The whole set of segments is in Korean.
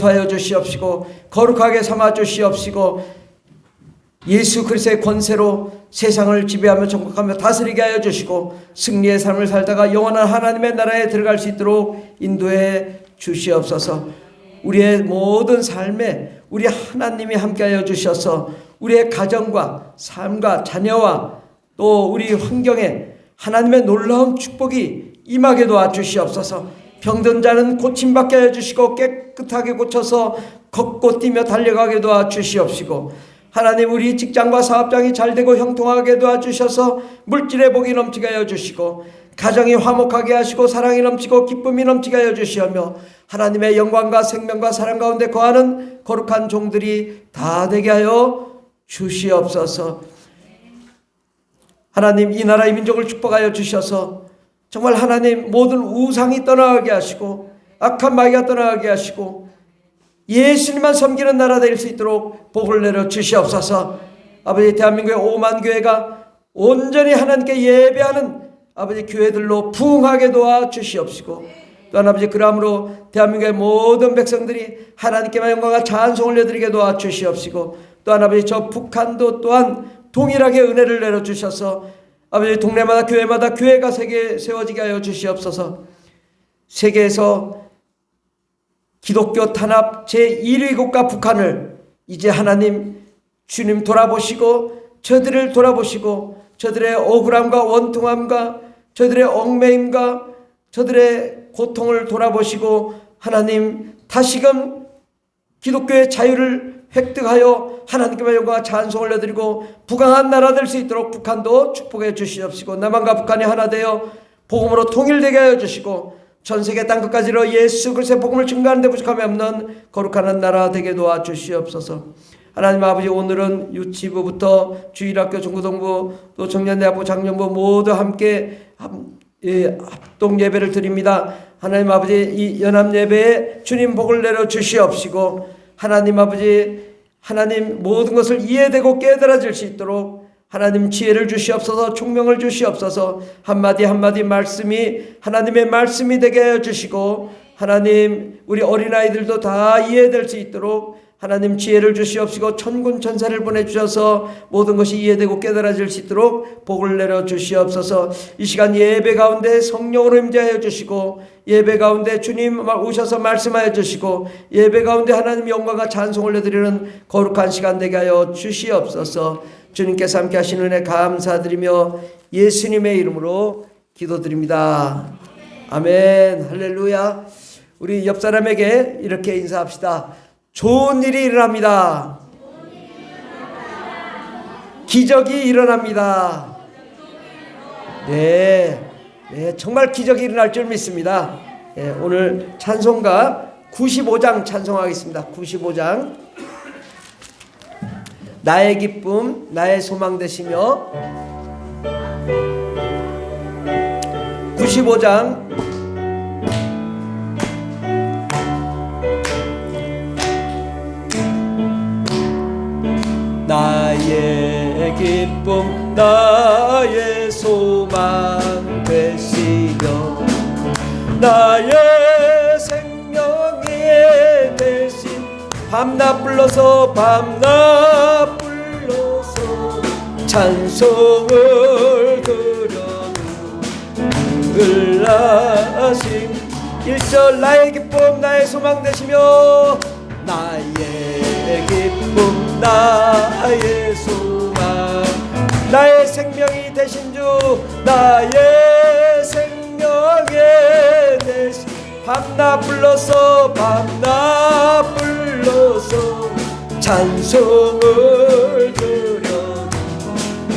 용서하여 주시옵시고 거룩하게 삼아 주시옵시고 예수 그리스도의 권세로 세상을 지배하며 정복하며 다스리게 하여 주시고 승리의 삶을 살다가 영원한 하나님의 나라에 들어갈 수 있도록 인도해 주시옵소서. 우리의 모든 삶에 우리 하나님이 함께하여 주셔서 우리의 가정과 삶과 자녀와 또 우리 환경에 하나님의 놀라운 축복이 임하게 도와주시옵소서. 병든 자는 고침받게 하여 주시고 깨끗하게 고쳐서 걷고 뛰며 달려가게 도와주시옵시고 하나님 우리 직장과 사업장이 잘되고 형통하게 도와주셔서 물질의 복이 넘치게 하여 주시고 가정이 화목하게 하시고 사랑이 넘치고 기쁨이 넘치게 하여 주시며 하나님의 영광과 생명과 사랑 가운데 거하는 거룩한 종들이 다 되게 하여 주시옵소서. 하나님 이 나라의 민족을 축복하여 주셔서 정말 하나님 모든 우상이 떠나가게 하시고 악한 마귀가 떠나가게 하시고 예수님만 섬기는 나라 될 수 있도록 복을 내려 주시옵소서. 아버지 대한민국의 5만 교회가 온전히 하나님께 예배하는 아버지 교회들로 부흥하게 도와 주시옵시고 또한 아버지 그러므로 대한민국의 모든 백성들이 하나님께만 영광과 찬송을 내드리게 도와 주시옵시고 또한 아버지 저 북한도 또한 동일하게 은혜를 내려 주셔서 아버지 동네마다 교회가 세워지게 하여 주시옵소서. 세계에서 기독교 탄압 제1위 국가 북한을 이제 하나님 주님 돌아보시고 저들을 돌아보시고 저들의 억울함과 원통함과 저들의 얽매임과 저들의 고통을 돌아보시고 하나님 다시금 기독교의 자유를 획득하여 하나님께만 영광과 찬송을 내드리고 부강한 나라 될 수 있도록 북한도 축복해 주시옵시고 남한과 북한이 하나 되어 복음으로 통일되게 하여 주시고 전 세계 땅끝까지로 예수 그리스도의 복음을 증거하는 데 부족함이 없는 거룩한 나라 되게 도와 주시옵소서. 하나님 아버지 오늘은 유치부부터 주일학교 중고등부 또 청년대학부 장년부 모두 함께 합동 예배를 드립니다. 하나님 아버지 이 연합 예배에 주님 복을 내려 주시옵시고 하나님 아버지 하나님 모든 것을 이해되고 깨달아질 수 있도록 하나님 지혜를 주시옵소서. 총명을 주시옵소서. 한마디 한마디 말씀이 하나님의 말씀이 되게 해주시고 하나님 우리 어린아이들도 다 이해될 수 있도록 하나님 지혜를 주시옵시고 천군 천사를 보내주셔서 모든 것이 이해되고 깨달아질 수 있도록 복을 내려 주시옵소서. 이 시간 예배 가운데 성령으로 임재하여 주시고 예배 가운데 주님 오셔서 말씀하여 주시고 예배 가운데 하나님 영광과 찬송을 내드리는 거룩한 시간 되게 하여 주시옵소서. 주님께서 함께 하시는 은혜 감사드리며 예수님의 이름으로 기도드립니다. 아멘. 할렐루야. 우리 옆 사람에게 이렇게 인사합시다. 좋은 일이 일어납니다. 기적이 일어납니다. 네, 정말 기적이 일어날 줄 믿습니다. 네, 오늘 찬송가 95장 찬송하겠습니다. 95장 나의 기쁨 나의 소망 되시며 95장 나의 기쁨 나의 소망 되시며 나의 생명의 대신 밤낮 불러서 찬송을 드려 하신 1절 나의 기쁨 나의 소망 되시며 나의 기쁨 나의 소망 나의 생명이 되신 주 나의 생명의 대신 밤낮 불러서 찬송을 드려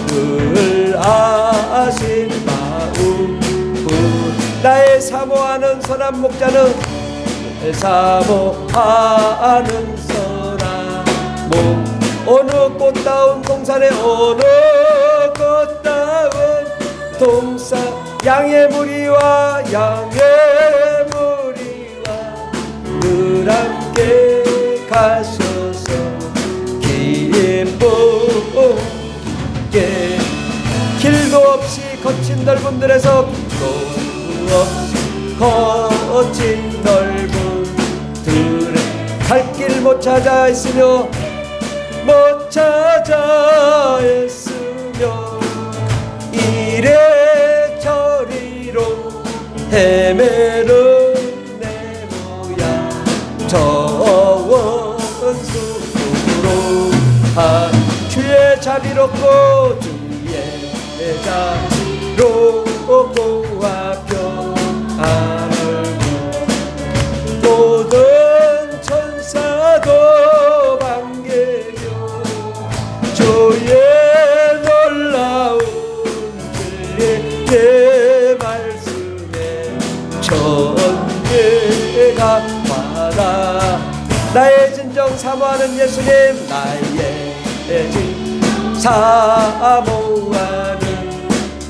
늘 아신 마음 나의 사모하는 선한 목자는 사모하는 선한 목 어느 꽃다운 동산에 어느 꽃다운 동산 양의 무리와 늘 함께 가셔서 기쁨께 길도 없이 거친 넓은 들에서 길도 없이 거친 넓은 들에 갈 길 못 찾아 했으며 못 찾아 했으며 이래저리로 헤매는 내 모양 저원수로 주의 자비롭고 주의 자비롭고와 평안을 모든 천사도 반개며 주의 놀라운 주의 말씀에 천개가 받아 나의 진정 사모하는 예수님 나의 사모하는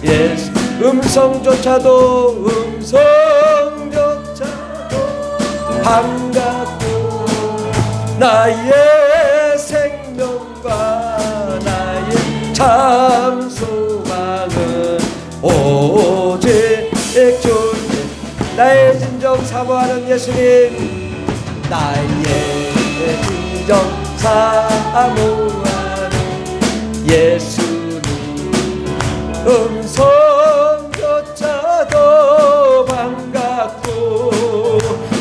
예수 음성조차도 반갑고 나의 생명과 나의 참 소망은 오직 주님 나의 진정 사모하는 예수님 나의 진정 사모하는 예수님 음성조차도 반갑고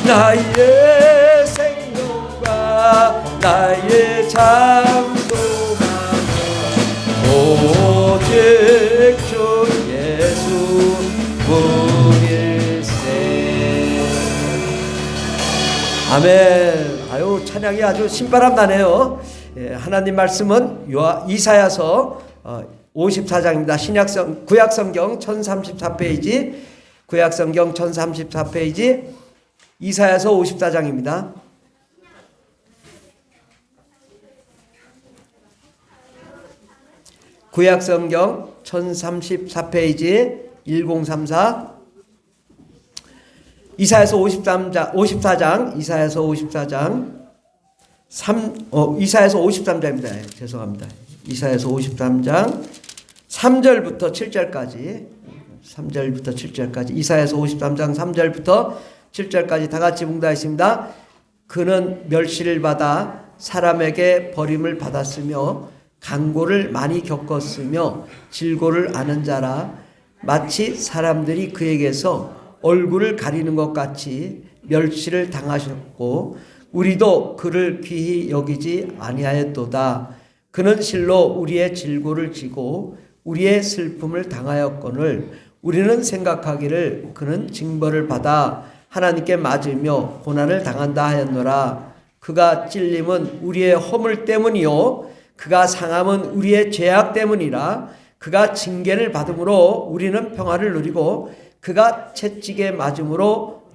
나의 생명과 나의 참 소망은 오직 주 예수뿐일세. 아멘. 아유 찬양이 아주 신바람 나네요. 하나님 말씀은 이사야서 54장입니다. 구약성경 1034페이지 구약성경 1034페이지 이사야서 54장입니다. 구약성경 1034페이지 1034 이사야서 54장 이사야서 53장입니다. 죄송합니다. 이사야서 53장 3절부터 7절까지 이사야서 53장 3절부터 7절까지 다 같이 봉독하겠습니다. 그는 멸시를 받아 사람에게 버림을 받았으며 강고를 많이 겪었으며 질고를 아는 자라 마치 사람들이 그에게서 얼굴을 가리는 것 같이 멸시를 당하셨고 우리도 그를 귀히 여기지 아니하였도다. 그는 실로 우리의 질고를 지고 우리의 슬픔을 당하였거늘 우리는 생각하기를 그는 징벌을 받아 하나님께 맞으며 고난을 당한다 하였노라. 그가 찔림은 우리의 허물 때문이요 그가 상함은 우리의 죄악 때문이라. 그가 징계를 받음으로 우리는 평화를 누리고 그가 채찍에 맞음으로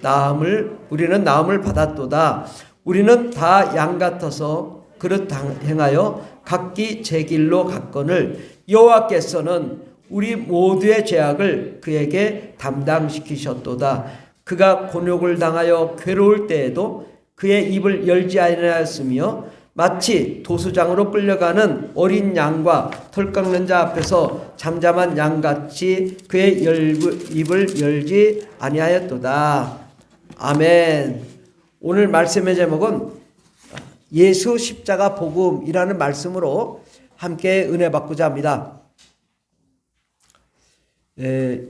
우리는 나음을 받았도다. 우리는 다 양 같아서 그릇 행하여 각기 제 길로 갔거늘 여호와께서는 우리 모두의 죄악을 그에게 담당시키셨도다. 그가 곤욕을 당하여 괴로울 때에도 그의 입을 열지 아니하였으며 마치 도수장으로 끌려가는 어린 양과 털 깎는 자 앞에서 잠잠한 양같이 그의 입을 열지 아니하였도다. 아멘. 오늘 말씀의 제목은 예수 십자가 복음이라는 말씀으로 함께 은혜 받고자 합니다.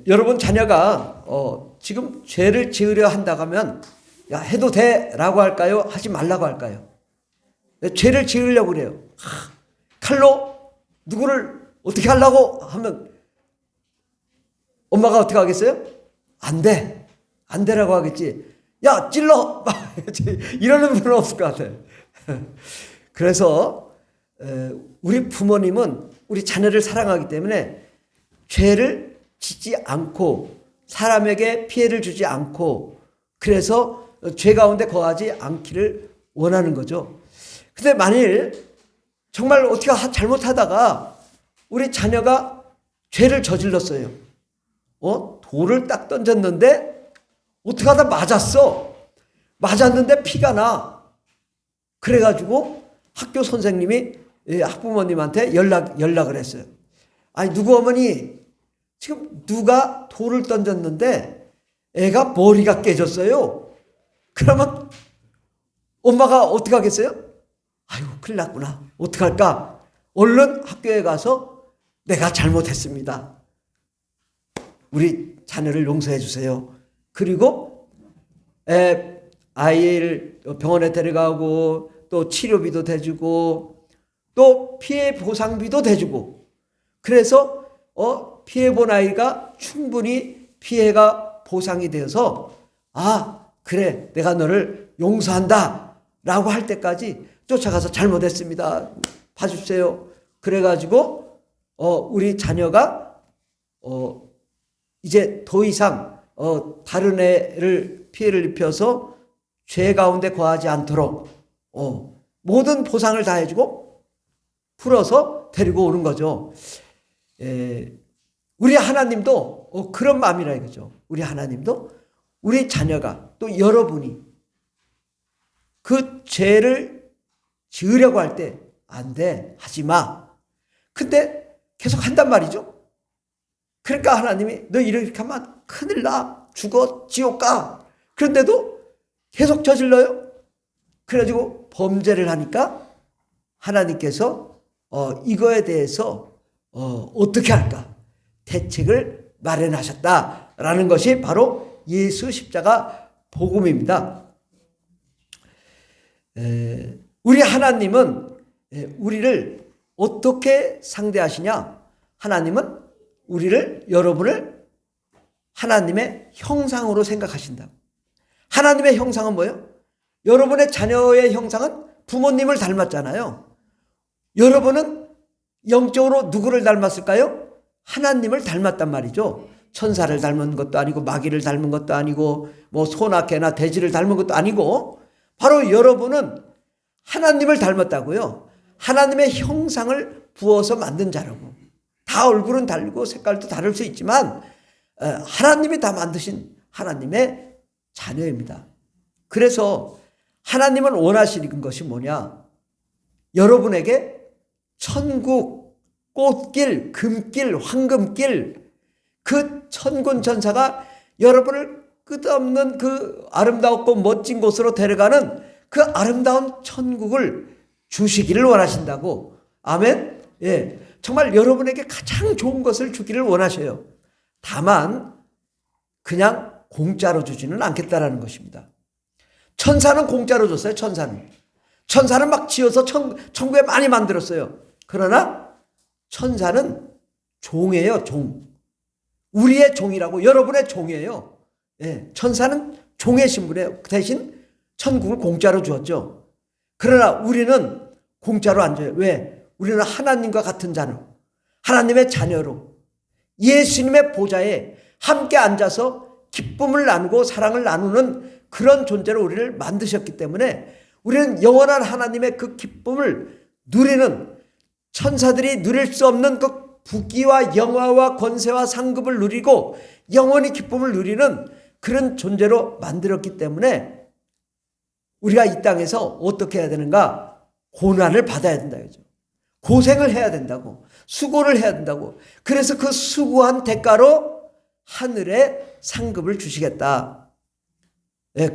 여러분 자녀가 지금 죄를 지으려 한다고 하면 야 해도 돼 라고 할까요? 하지 말라고 할까요? 죄를 지으려고 그래요. 칼로 누구를 어떻게 하려고 하면 엄마가 어떻게 하겠어요? 안 돼. 안 되라고 하겠지. 야 찔러 이러는 분은 없을 것 같아요. 그래서 우리 부모님은 우리 자녀를 사랑하기 때문에 죄를 짓지 않고 사람에게 피해를 주지 않고 그래서 죄 가운데 거하지 않기를 원하는 거죠. 근데 만일 정말 어떻게 잘못하다가 우리 자녀가 죄를 저질렀어요. 돌을 딱 던졌는데 어떻게 하다 맞았는데 피가 나. 그래가지고 학교 선생님이 학부모님한테 연락을 했어요. 아니 누구 어머니 지금 누가 돌을 던졌는데 애가 머리가 깨졌어요. 그러면 엄마가 어떻게 하겠어요? 아유, 큰일 났구나. 어떡할까? 얼른 학교에 가서 내가 잘못했습니다. 우리 자녀를 용서해 주세요. 그리고 아이를 병원에 데려가고 또 치료비도 대주고 또 피해 보상비도 대주고, 그래서 피해 본 아이가 충분히 피해가 보상이 되어서 아 그래 내가 너를 용서한다 라고 할 때까지 쫓아가서 잘못했습니다. 봐주세요. 그래가지고 우리 자녀가 이제 더 이상 다른 애를 피해를 입혀서 죄 가운데 거하지 않도록 모든 보상을 다 해주고 풀어서 데리고 오는 거죠. 우리 하나님도 그런 마음이라 이거죠. 우리 하나님도 우리 자녀가 또 여러분이 그 죄를 지으려고 할 때 안 돼, 하지 마. 근데 계속 한단 말이죠. 그러니까 하나님이 너 이렇게 하면 큰일 나, 죽어, 지옥 가. 그런데도 계속 저질러요. 그래가지고 범죄를 하니까 하나님께서 이거에 대해서 어떻게 할까 대책을 마련하셨다라는 것이 바로 예수 십자가 복음입니다. 우리 하나님은 우리를 어떻게 상대하시냐? 하나님은 우리를, 여러분을 하나님의 형상으로 생각하신다. 하나님의 형상은 뭐예요? 여러분의 자녀의 형상은 부모님을 닮았잖아요. 여러분은 영적으로 누구를 닮았을까요? 하나님을 닮았단 말이죠. 천사를 닮은 것도 아니고 마귀를 닮은 것도 아니고 뭐 소나 개나 돼지를 닮은 것도 아니고 바로 여러분은 하나님을 닮았다고요. 하나님의 형상을 부어서 만든 자라고. 다 얼굴은 다르고 색깔도 다를 수 있지만 하나님이 다 만드신 하나님의 자녀입니다. 그래서 하나님은 원하시는 것이 뭐냐? 여러분에게 천국, 꽃길, 금길, 황금길, 그 천군 천사가 여러분을 끝없는 그 아름다웠고 멋진 곳으로 데려가는 그 아름다운 천국을 주시기를 원하신다고. 아멘. 예, 정말 여러분에게 가장 좋은 것을 주기를 원하셔요. 다만 그냥 공짜로 주지는 않겠다라는 것입니다. 천사는 공짜로 줬어요. 천사는 막 지어서 천국에 많이 만들었어요. 그러나 천사는 종이에요. 종. 우리의 종이라고. 여러분의 종이에요. 예, 천사는 종의 신분이에요. 그 대신 천국을 공짜로 주었죠. 그러나 우리는 공짜로 안 줘요. 왜? 우리는 하나님과 같은 자녀, 하나님의 자녀로 예수님의 보좌에 함께 앉아서 기쁨을 나누고 사랑을 나누는 그런 존재로 우리를 만드셨기 때문에 우리는 영원한 하나님의 그 기쁨을 누리는, 천사들이 누릴 수 없는 그 부귀와 영화와 권세와 상급을 누리고 영원히 기쁨을 누리는 그런 존재로 만들었기 때문에 우리가 이 땅에서 어떻게 해야 되는가? 고난을 받아야 된다. 고생을 해야 된다고. 수고를 해야 된다고. 그래서 그 수고한 대가로 하늘의 상급을 주시겠다.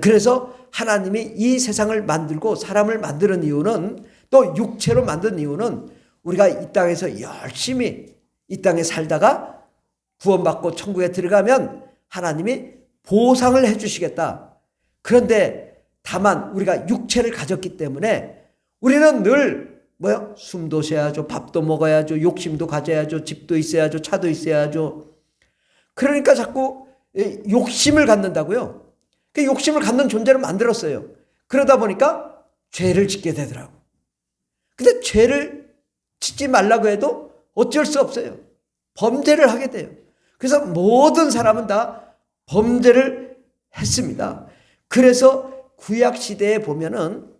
그래서 하나님이 이 세상을 만들고 사람을 만드는 이유는, 또 육체로 만든 이유는 우리가 이 땅에서 열심히 이 땅에 살다가 구원받고 천국에 들어가면 하나님이 보상을 해 주시겠다. 그런데 다만 우리가 육체를 가졌기 때문에 우리는 늘 뭐요? 숨도 쉬어야죠. 밥도 먹어야죠. 욕심도 가져야죠. 집도 있어야죠. 차도 있어야죠. 그러니까 자꾸 욕심을 갖는다고요. 그 욕심을 갖는 존재를 만들었어요. 그러다 보니까 죄를 짓게 되더라고. 근데 죄를 짓지 말라고 해도 어쩔 수 없어요. 범죄를 하게 돼요. 그래서 모든 사람은 다 범죄를 했습니다. 그래서 구약 시대에 보면은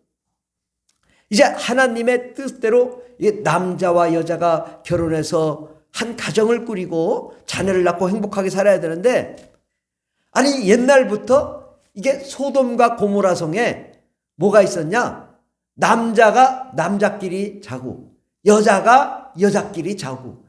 이제 하나님의 뜻대로 남자와 여자가 결혼해서 한 가정을 꾸리고 자녀를 낳고 행복하게 살아야 되는데, 아니 옛날부터 이게 소돔과 고모라 성에 뭐가 있었냐? 남자가 남자끼리 자고 여자가 여자끼리 자고,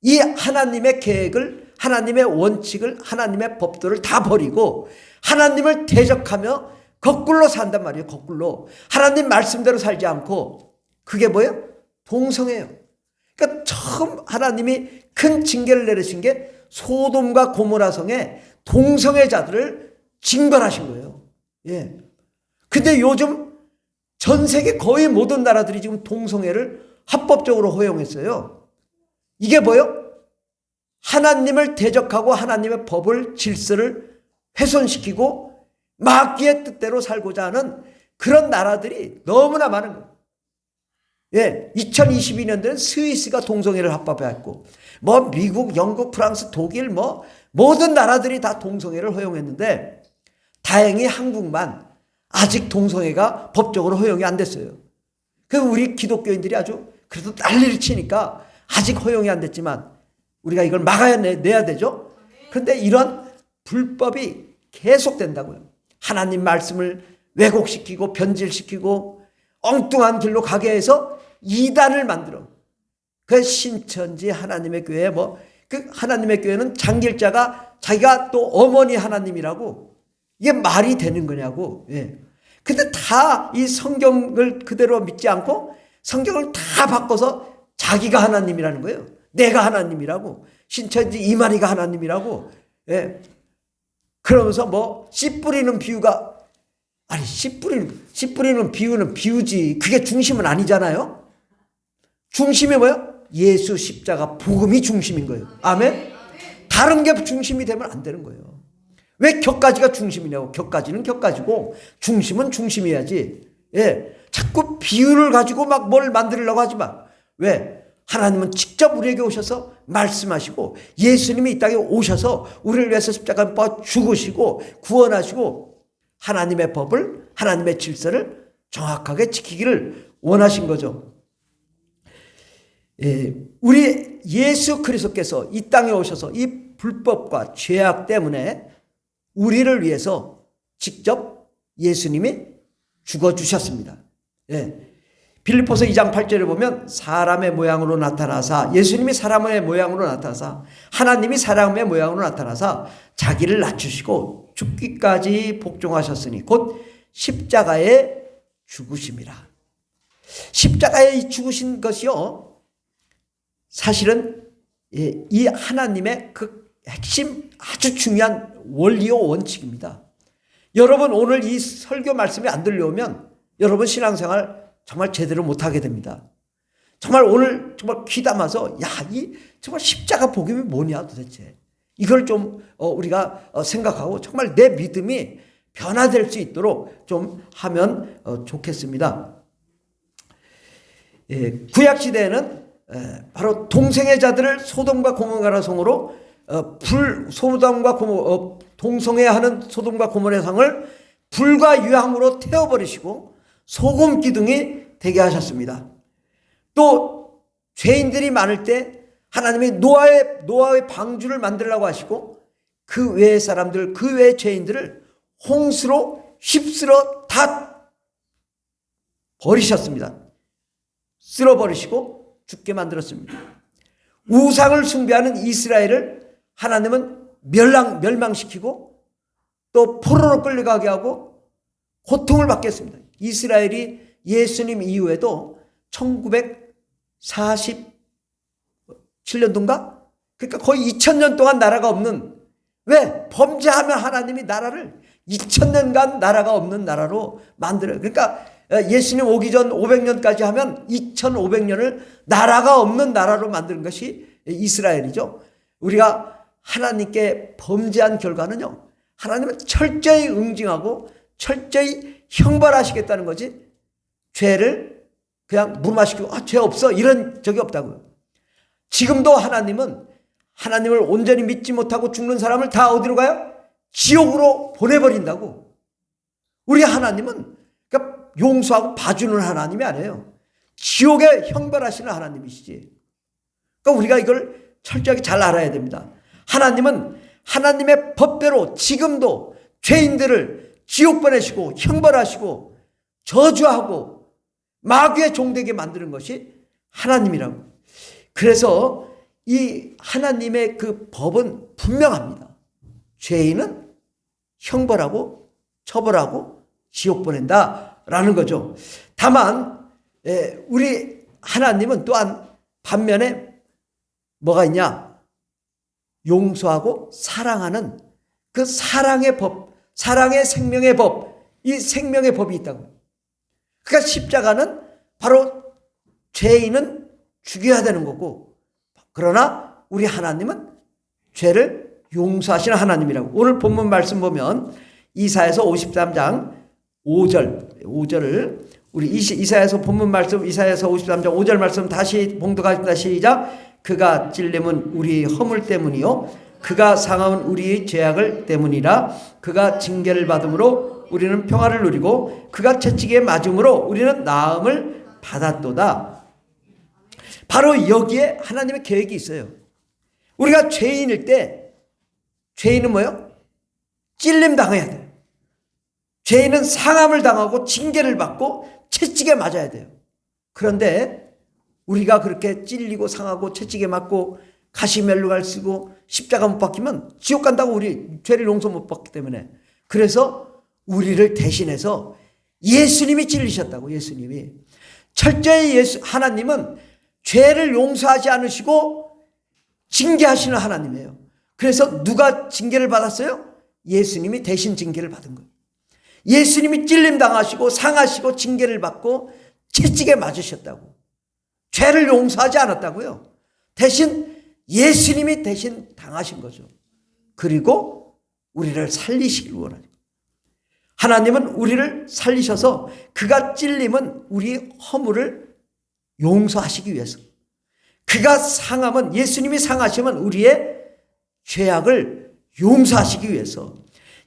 이 하나님의 계획을, 하나님의 원칙을, 하나님의 법도를 다 버리고 하나님을 대적하며 거꾸로 산단 말이에요. 거꾸로. 하나님 말씀대로 살지 않고. 그게 뭐예요? 동성애예요. 그러니까 처음 하나님이 큰 징계를 내리신 게 소돔과 고모라 성에 동성애자들을 징벌하신 거예요. 예. 근데 요즘 전 세계 거의 모든 나라들이 지금 동성애를 합법적으로 허용했어요. 이게 뭐예요? 하나님을 대적하고 하나님의 법을, 질서를 훼손시키고 마귀의 뜻대로 살고자 하는 그런 나라들이 너무나 많은 거예요. 예, 2022년도에는 스위스가 동성애를 합법화했고, 뭐 미국, 영국, 프랑스, 독일, 뭐 모든 나라들이 다 동성애를 허용했는데, 다행히 한국만 아직 동성애가 법적으로 허용이 안 됐어요. 그 우리 기독교인들이 아주 그래도 난리를 치니까 아직 허용이 안 됐지만 우리가 이걸 막아내야 되죠. 그런데 이런 불법이 계속된다고요. 하나님 말씀을 왜곡시키고 변질시키고 엉뚱한 길로 가게 해서 이단을 만들어. 그 신천지 하나님의 교회 그 하나님의 교회는 장길자가 자기가 또 어머니 하나님이라고, 이게 말이 되는 거냐고. 예. 근데 다 이 성경을 그대로 믿지 않고 성경을 다 바꿔서 자기가 하나님이라는 거예요. 내가 하나님이라고. 신천지 이만희가 하나님이라고. 예. 그러면서 씨 뿌리는 비유가, 아니 씨 뿌리는 비유는 비유지. 그게 중심은 아니잖아요. 중심이 뭐예요? 예수 십자가 복음이 중심인 거예요. 아멘. 다른 게 중심이 되면 안 되는 거예요. 왜 격가지가 중심이냐고. 격가지는 격가지고 중심은 중심이어야지. 예. 자꾸 비유를 가지고 막 뭘 만들려고 하지 마. 왜? 하나님은 직접 우리에게 오셔서 말씀하시고 예수님이 이 땅에 오셔서 우리를 위해서 십자가에 죽으시고 구원하시고 하나님의 법을, 하나님의 질서를 정확하게 지키기를 원하신 거죠. 예, 우리 예수 그리스도께서 이 땅에 오셔서 이 불법과 죄악 때문에 우리를 위해서 직접 예수님이 죽어주셨습니다. 예. 빌립보서 2장 8절에 보면 사람의 모양으로 나타나사, 예수님이 사람의 모양으로 나타나사, 하나님이 사람의 모양으로 나타나사 자기를 낮추시고 죽기까지 복종하셨으니 곧 십자가에 죽으심이라. 십자가에 죽으신 것이요, 사실은 이 하나님의 그 핵심 아주 중요한 원리요 원칙입니다. 여러분 오늘 이 설교 말씀이 안 들려오면 여러분 신앙생활 정말 제대로 못하게 됩니다. 정말 오늘 정말 귀담아서 이 정말 십자가 복음이 뭐냐 도대체, 이걸 좀 우리가 생각하고 정말 내 믿음이 변화될 수 있도록 좀 하면 좋겠습니다. 예, 구약시대에는 바로 동성애자들을 소돔과 고모라 성으로 소돔과 동성애하는 소돔과 고모라 성을 불과 유황으로 태워버리시고 소금 기둥이 되게 하셨습니다. 또 죄인들이 많을 때 하나님이 노아의 방주를 만들라고 하시고 그 외의 사람들, 그 외의 죄인들을 홍수로 휩쓸어 다 버리셨습니다. 쓸어버리시고 죽게 만들었습니다. 우상을 숭배하는 이스라엘을 하나님은 멸망시키고 또 포로로 끌려가게 하고 고통을 받게 했습니다. 이스라엘이 예수님 이후에도 1947년도인가? 그러니까 거의 2000년 동안 나라가 없는, 왜? 범죄하면 하나님이 나라를 2000년간 나라가 없는 나라로 만들어요. 그러니까 예수님 오기 전 500년까지 하면 2500년을 나라가 없는 나라로 만드는 것이 이스라엘이죠. 우리가 하나님께 범죄한 결과는요, 하나님은 철저히 응징하고 철저히 형벌하시겠다는 거지, 죄를 그냥 무마시키고 죄 없어 이런 적이 없다고요. 지금도 하나님은 하나님을 온전히 믿지 못하고 죽는 사람을 다 어디로 가요? 지옥으로 보내버린다고. 우리 하나님은 그러니까 용서하고 봐주는 하나님이 아니에요. 지옥에 형벌하시는 하나님이시지. 그러니까 우리가 이걸 철저하게 잘 알아야 됩니다. 하나님은 하나님의 법대로 지금도 죄인들을 지옥 보내시고 형벌하시고 저주하고 마귀의 종되게 만드는 것이 하나님이라고. 그래서 이 하나님의 그 법은 분명합니다. 죄인은 형벌하고 처벌하고 지옥 보낸다라는 거죠. 다만 우리 하나님은 또한 반면에 뭐가 있냐? 용서하고 사랑하는 그 사랑의 법, 사랑의 생명의 법, 이 생명의 법이 있다고. 그러니까 십자가는 바로 죄인은 죽여야 되는 거고, 그러나 우리 하나님은 죄를 용서하시는 하나님이라고. 오늘 본문 말씀 보면 이사야서 53장 5절을 우리 이사야서 본문 말씀, 이사야서 53장 5절 말씀 다시 봉독하겠습니다. 시작. 그가 찔림은 우리 허물 때문이요 그가 상함은 우리의 죄악을 때문이라. 그가 징계를 받음으로 우리는 평화를 누리고 그가 채찍에 맞음으로 우리는 나음을 받았도다. 바로 여기에 하나님의 계획이 있어요. 우리가 죄인일 때 죄인은 뭐예요? 찔림 당해야 돼요. 죄인은 상함을 당하고 징계를 받고 채찍에 맞아야 돼요. 그런데 우리가 그렇게 찔리고 상하고 채찍에 맞고 가시멜로갈 쓰고 십자가 못 박히면 지옥 간다고. 우리 죄를 용서 못 받기 때문에. 그래서 우리를 대신해서 예수님이 찔리셨다고. 예수님이. 철저히 하나님은 죄를 용서하지 않으시고 징계하시는 하나님이에요. 그래서 누가 징계를 받았어요? 예수님이 대신 징계를 받은 거예요. 예수님이 찔림 당하시고 상하시고 징계를 받고 채찍에 맞으셨다고. 죄를 용서하지 않았다고요. 대신 예수님이 대신 당하신 거죠. 그리고 우리를 살리시길 원하죠. 하나님은 우리를 살리셔서 그가 찔림은 우리 허물을 용서하시기 위해서, 그가 상함은, 예수님이 상하시면 우리의 죄악을 용서하시기 위해서,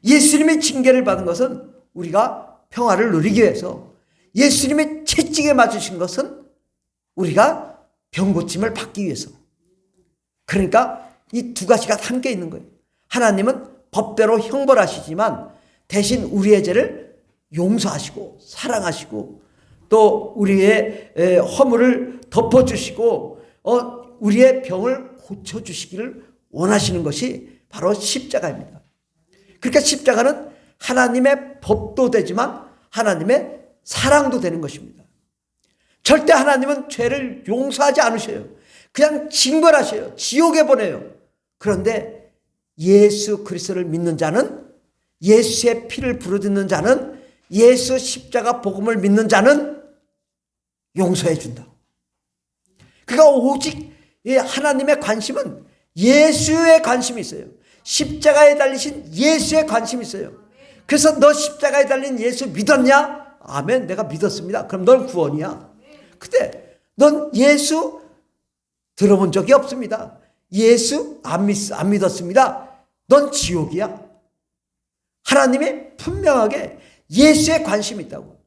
예수님의 징계를 받은 것은 우리가 평화를 누리기 위해서, 예수님의 채찍에 맞으신 것은 우리가 병고침을 받기 위해서. 그러니까 이 두 가지가 함께 있는 거예요. 하나님은 법대로 형벌하시지만 대신 우리의 죄를 용서하시고 사랑하시고 또 우리의 허물을 덮어주시고 우리의 병을 고쳐주시기를 원하시는 것이 바로 십자가입니다. 그러니까 십자가는 하나님의 법도 되지만 하나님의 사랑도 되는 것입니다. 절대 하나님은 죄를 용서하지 않으셔요. 그냥 징벌하셔요. 지옥에 보내요. 그런데 예수 그리스도를 믿는 자는, 예수의 피를 부르짖는 자는, 예수 십자가 복음을 믿는 자는 용서해 준다. 그러니까 오직 하나님의 관심은 예수의 관심이 있어요. 십자가에 달리신 예수의 관심이 있어요. 그래서 너 십자가에 달린 예수 믿었냐? 아멘, 내가 믿었습니다. 그럼 넌 구원이야. 근데 넌 예수 들어본 적이 없습니다. 예수 안 믿었습니다. 넌 지옥이야. 하나님이 분명하게 예수에 관심이 있다고.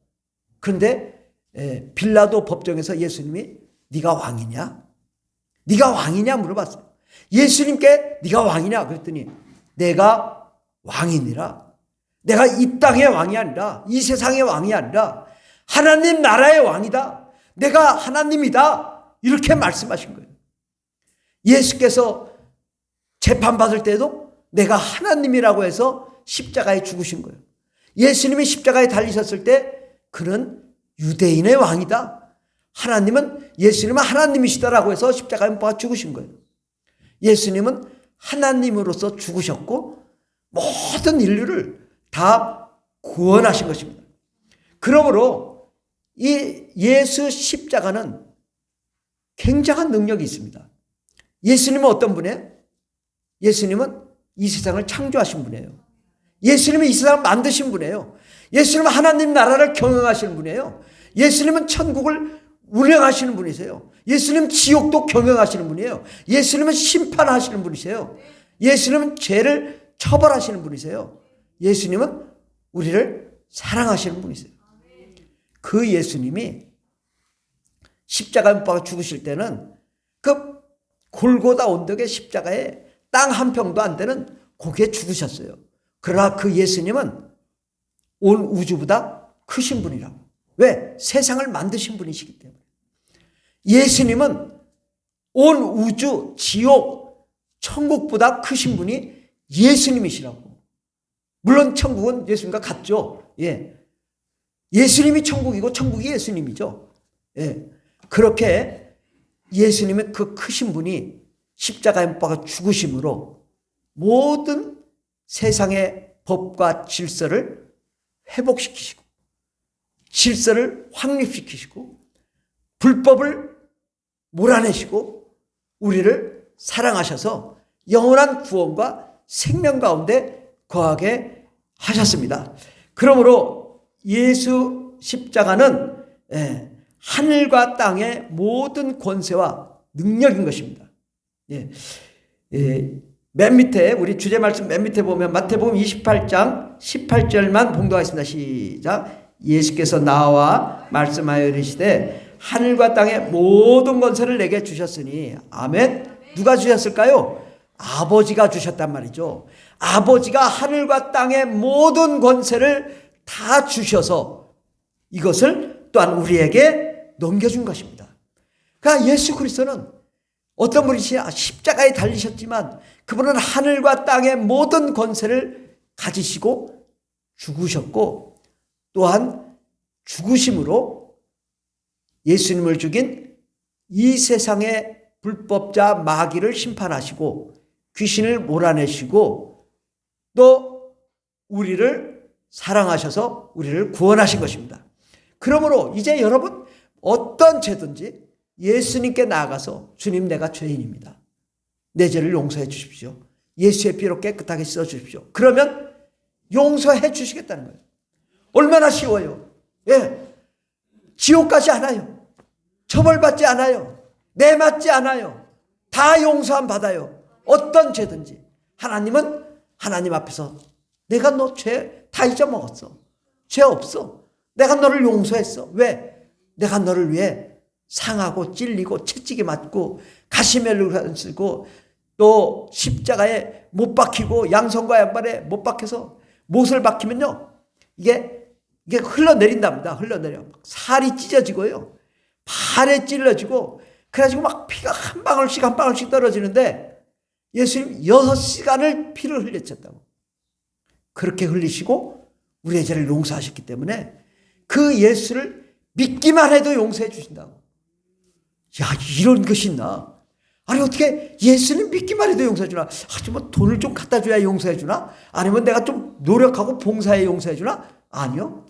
그런데 빌라도 법정에서 예수님이 네가 왕이냐? 네가 왕이냐 물어봤어요. 예수님께 네가 왕이냐 그랬더니 내가 왕이니라. 내가 이 땅의 왕이 아니라 이 세상의 왕이 아니라 하나님 나라의 왕이다. 내가 하나님이다. 이렇게 말씀하신 거예요. 예수께서 재판받을 때도 내가 하나님이라고 해서 십자가에 죽으신 거예요. 예수님이 십자가에 달리셨을 때 그는 유대인의 왕이다. 예수님은 하나님이시다라고 해서 십자가에 못 박아 죽으신 거예요. 예수님은 하나님으로서 죽으셨고 모든 인류를 다 구원하신 것입니다. 그러므로 이 예수 십자가는 굉장한 능력이 있습니다. 예수님은 어떤 분이에요? 예수님은 이 세상을 창조하신 분이에요. 예수님은 이 세상을 만드신 분이에요. 예수님은 하나님 나라를 경영하시는 분이에요. 예수님은 천국을 운영하시는 분이세요. 예수님은 지옥도 경영하시는 분이에요. 예수님은 심판하시는 분이세요. 예수님은 죄를 처벌하시는 분이세요. 예수님은 우리를 사랑하시는 분이세요. 그 예수님이 십자가에 못 박아 죽으실 때는 그 골고다 언덕의 십자가에 땅 한 평도 안 되는 거기에 죽으셨어요. 그러나 그 예수님은 온 우주보다 크신 분이라고. 왜? 세상을 만드신 분이시기 때문에. 예수님은 온 우주, 지옥, 천국보다 크신 분이 예수님이시라고. 물론 천국은 예수님과 같죠. 예. 예수님이 천국이고 천국이 예수님이죠. 예. 그렇게 예수님의 그 크신 분이 십자가에 못 박아 죽으심으로 모든 세상의 법과 질서를 회복시키시고 질서를 확립시키시고 불법을 몰아내시고 우리를 사랑하셔서 영원한 구원과 생명 가운데 거하게 하셨습니다. 그러므로 예수 십자가는 하늘과 땅의 모든 권세와 능력인 것입니다. 맨 밑에 우리 주제 말씀 맨 밑에 보면 마태복음 28장 18절만 봉독하겠습니다. 시작. 예수께서 나와 말씀하여 이르시되 하늘과 땅의 모든 권세를 내게 주셨으니 아멘. 누가 주셨을까요? 아버지가 주셨단 말이죠. 아버지가 하늘과 땅의 모든 권세를 다 주셔서 이것을 또한 우리에게 넘겨준 것입니다. 그러니까 예수 그리스도는 어떤 분이시냐? 십자가에 달리셨지만 그분은 하늘과 땅의 모든 권세를 가지시고 죽으셨고 또한 죽으심으로 예수님을 죽인 이 세상의 불법자 마귀를 심판하시고 귀신을 몰아내시고 또 우리를 사랑하셔서 우리를 구원하신 것입니다. 그러므로 이제 여러분 어떤 죄든지 예수님께 나아가서 주님 내가 죄인입니다. 내 죄를 용서해 주십시오. 예수의 피로 깨끗하게 씻어 주십시오. 그러면 용서해 주시겠다는 거예요. 얼마나 쉬워요. 지옥 가지 않아요. 처벌받지 않아요. 매맞지 않아요. 다 용서함 받아요. 어떤 죄든지. 하나님은 하나님 앞에서 내가 너 죄 다 잊어먹었어. 죄 없어. 내가 너를 용서했어. 왜? 내가 너를 위해 상하고 찔리고 채찍에 맞고 가시멜로를 쓰고 또 십자가에 못 박히고 양손과 양발에 못 박혀서 못을 박히면요. 이게 흘러내린답니다. 흘러내려. 살이 찢어지고요. 발에 찔러지고 그래가지고 막 피가 한 방울씩 떨어지는데 예수님 6시간을 피를 흘렸었다고. 그렇게 흘리시고 우리의 죄를 용서하셨기 때문에 그 예수를 믿기만 해도 용서해 주신다고. 야, 이런 것이 있나? 아니 어떻게 예수님 믿기만 해도 용서해 주나? 뭐 돈을 좀 갖다 줘야 용서해 주나? 아니면 내가 좀 노력하고 봉사해 용서해 주나? 아니요.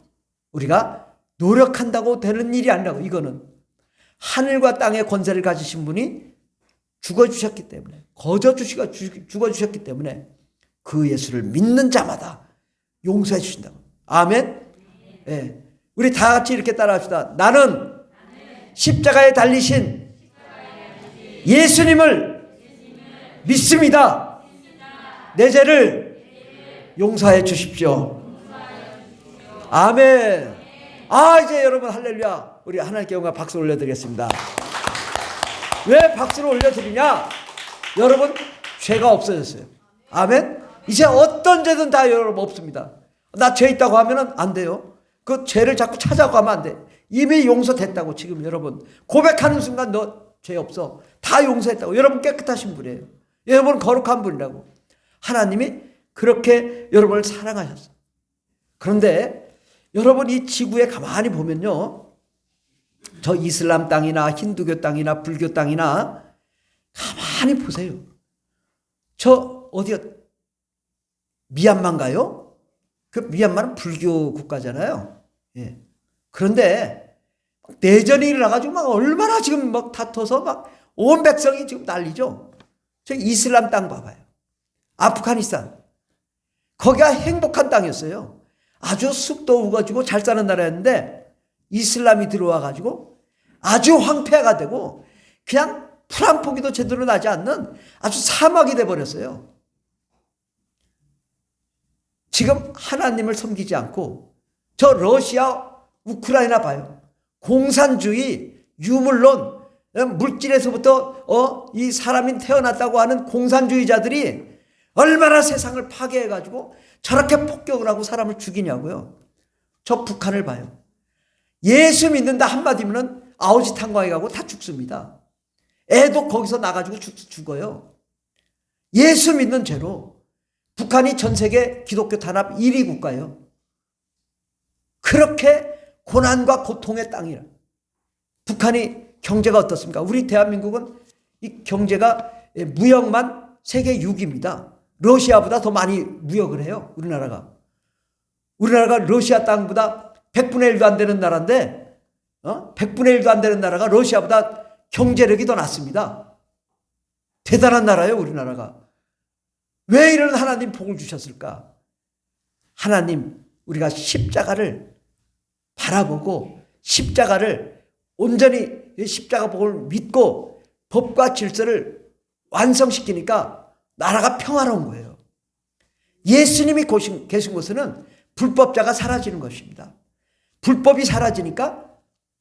우리가 노력한다고 되는 일이 아니라고. 이거는 하늘과 땅의 권세를 가지신 분이 죽어주셨기 때문에 죽어주셨기 때문에 그 예수를 믿는 자마다 용서해 주신다고. 아멘. 네. 우리 다 같이 이렇게 따라합시다. 나는 십자가에 달리신 예수님을 믿습니다. 내 죄를 용서해 주십시오. 아멘. 이제 여러분 할렐루야. 우리 하나님께 영광 박수 올려드리겠습니다. 왜 박수를 올려드리냐? 여러분 죄가 없어졌어요. 아멘. 이제 어떤 죄든 다 여러분 없습니다. 나 죄 있다고 하면 안 돼요. 그 죄를 자꾸 찾아가면 안 돼. 이미 용서됐다고. 지금 여러분 고백하는 순간 너 죄 없어. 다 용서했다고. 여러분 깨끗하신 분이에요. 여러분 거룩한 분이라고. 하나님이 그렇게 여러분을 사랑하셨어. 그런데 여러분 이 지구에 가만히 보면요. 저 이슬람 땅이나 힌두교 땅이나 불교 땅이나 가만히 보세요. 저 어디가 미얀마인가요? 그 미얀마는 불교 국가잖아요. 예. 그런데 내전이 일어나가지고 막 얼마나 지금 막 다퉈서 막 온 백성이 지금 난리죠. 저 이슬람 땅 봐봐요. 아프가니스탄. 거기가 행복한 땅이었어요. 아주 숲도 우거지고 잘 사는 나라였는데 이슬람이 들어와가지고 아주 황폐화가 되고 그냥 풀 한 포기도 제대로 나지 않는 아주 사막이 돼버렸어요. 지금 하나님을 섬기지 않고 저 러시아, 우크라이나 봐요. 공산주의, 유물론, 물질에서부터 이 사람이 태어났다고 하는 공산주의자들이 얼마나 세상을 파괴해가지고 저렇게 폭격을 하고 사람을 죽이냐고요. 저 북한을 봐요. 예수 믿는다 한마디면 아우지 탄광에 가고 다 죽습니다. 애도 거기서 나가지고 죽어요. 예수 믿는 죄로 북한이 전 세계 기독교 탄압 1위 국가예요. 그렇게 고난과 고통의 땅이라. 북한이 경제가 어떻습니까? 우리 대한민국은 이 경제가 무역만 세계 6위입니다. 러시아보다 더 많이 무역을 해요. 우리나라가 러시아 땅보다 100분의 1도 안 되는 나라인데 100분의 1도 안 되는 나라가 러시아보다 경제력이 더 낫습니다. 대단한 나라예요. 우리나라가. 왜 이런 하나님 복을 주셨을까? 하나님, 우리가 십자가를 바라보고 십자가를 온전히 십자가 복을 믿고 법과 질서를 완성시키니까 나라가 평화로운 거예요. 예수님이 계신 곳에는 불법자가 사라지는 것입니다. 불법이 사라지니까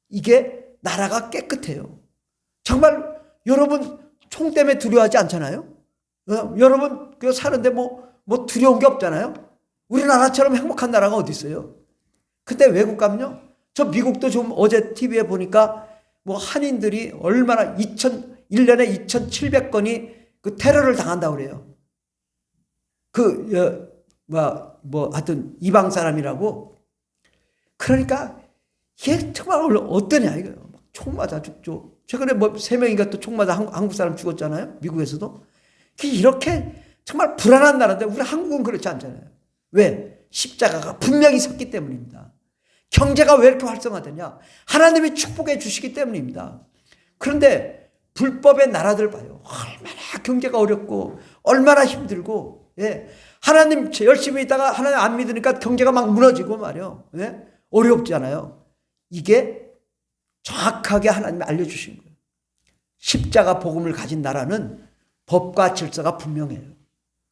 이게 나라가 깨끗해요. 정말 여러분 총 때문에 두려워하지 않잖아요? 여러분 사는데 뭐 두려운 게 없잖아요? 우리나라처럼 행복한 나라가 어디 있어요? 근데 외국 가면요. 저 미국도 좀 어제 TV에 보니까 뭐 한인들이 얼마나 1년에 2,700건이 그 테러를 당한다고 그래요. 하여튼 이방 사람이라고. 그러니까 이게 정말 어떠냐 이거요. 총 맞아 죽죠. 최근에 3명인가 또 총 맞아 한국 사람 죽었잖아요. 미국에서도. 이렇게 정말 불안한 나라인데 우리 한국은 그렇지 않잖아요. 왜? 십자가가 분명히 섰기 때문입니다. 경제가 왜 이렇게 활성화되냐? 하나님이 축복해 주시기 때문입니다. 그런데 불법의 나라들 봐요. 얼마나 경제가 어렵고 얼마나 힘들고, 하나님 열심히 있다가 하나님 안 믿으니까 경제가 막 무너지고 말이요. 어렵잖아요. 이게 정확하게 하나님이 알려주신 거예요. 십자가 복음을 가진 나라는 법과 질서가 분명해요.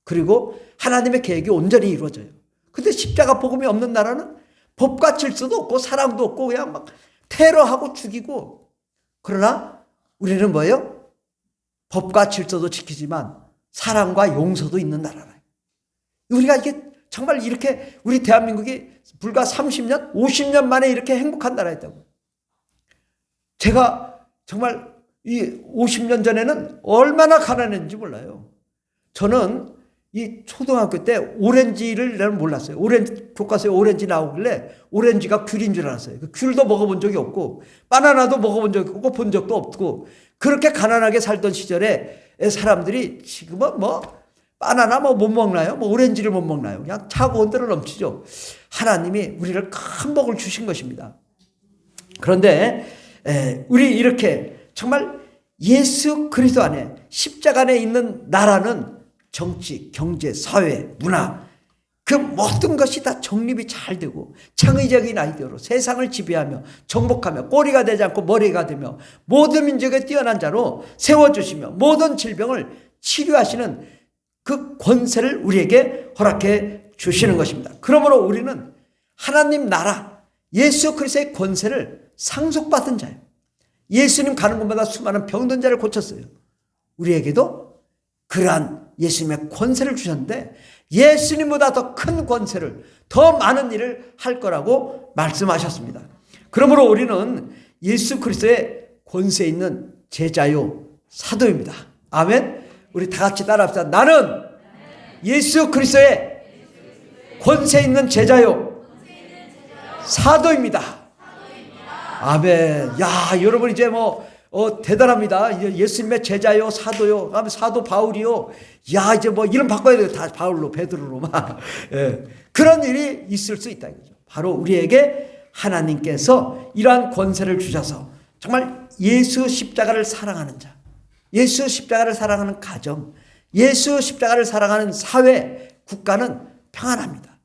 그리고 하나님의 계획이 온전히 이루어져요. 근데 십자가 복음이 없는 나라는 법과 질서도 없고 사랑도 없고 그냥 막 테러하고 죽이고. 그러나 우리는 뭐예요? 법과 질서도 지키지만 사랑과 용서도 있는 나라라. 우리가 이게 정말 이렇게 우리 대한민국이 불과 30년, 50년 만에 이렇게 행복한 나라였다고. 제가 정말 이 50년 전에는 얼마나 가난했는지 몰라요. 저는 이 초등학교 때 오렌지를 나는 몰랐어요. 교과서에 오렌지 나오길래 오렌지가 귤인 줄 알았어요. 귤도 먹어본 적이 없고 바나나도 먹어본 적이 없고 본 적도 없고 그렇게 가난하게 살던 시절에 사람들이 지금은 바나나 못 먹나요? 오렌지를 못 먹나요? 그냥 차고 온 대로 넘치죠. 하나님이 우리를 큰 복을 주신 것입니다. 그런데 우리 이렇게 정말 예수 그리스도 안에 십자가 안에 있는 나라는 정치, 경제, 사회, 문화 그 모든 것이 다 정립이 잘 되고 창의적인 아이디어로 세상을 지배하며 정복하며 꼬리가 되지 않고 머리가 되며 모든 민족에 뛰어난 자로 세워주시며 모든 질병을 치료하시는 그 권세를 우리에게 허락해 주시는 것입니다. 그러므로 우리는 하나님 나라 예수 그리스도의 권세를 상속받은 자예요. 예수님 가는 곳마다 수많은 병든 자를 고쳤어요. 우리에게도 그러한 예수님의 권세를 주셨는데 예수님보다 더 큰 권세를 더 많은 일을 할 거라고 말씀하셨습니다. 그러므로 우리는 예수 그리스도의 권세 있는 제자요 사도입니다. 아멘. 우리 다 같이 따라합시다. 나는 예수 그리스도의 권세 있는 제자요 사도입니다. 아멘. 야, 여러분 이제 대단합니다. 예수님의 제자요, 사도요, 사도 바울이요. 야, 이제 이름 바꿔야 돼요. 다 바울로, 베드로로 막. 그런 일이 있을 수 있다 이거죠. 바로 우리에게 하나님께서 이러한 권세를 주셔서 정말 예수 십자가를 사랑하는 자, 예수 십자가를 사랑하는 가정, 예수 십자가를 사랑하는 사회, 국가는 평안합니다.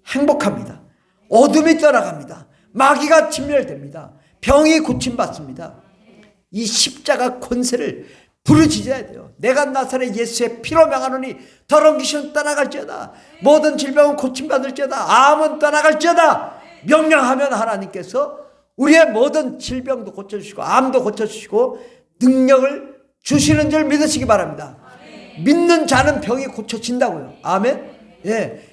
행복합니다. 어둠이 떠나갑니다. 마귀가 진멸됩니다. 병이 고침받습니다. 이 십자가 권세를 부르짖어야 돼요. 내가 나사렛 예수의 피로 명하노니 더러운 귀신은 떠나갈지어다. 모든 질병은 고침받을지어다. 암은 떠나갈지어다. 명령하면 하나님께서 우리의 모든 질병도 고쳐주시고 암도 고쳐주시고 능력을 주시는 줄 믿으시기 바랍니다. 믿는 자는 병이 고쳐진다고요. 아멘.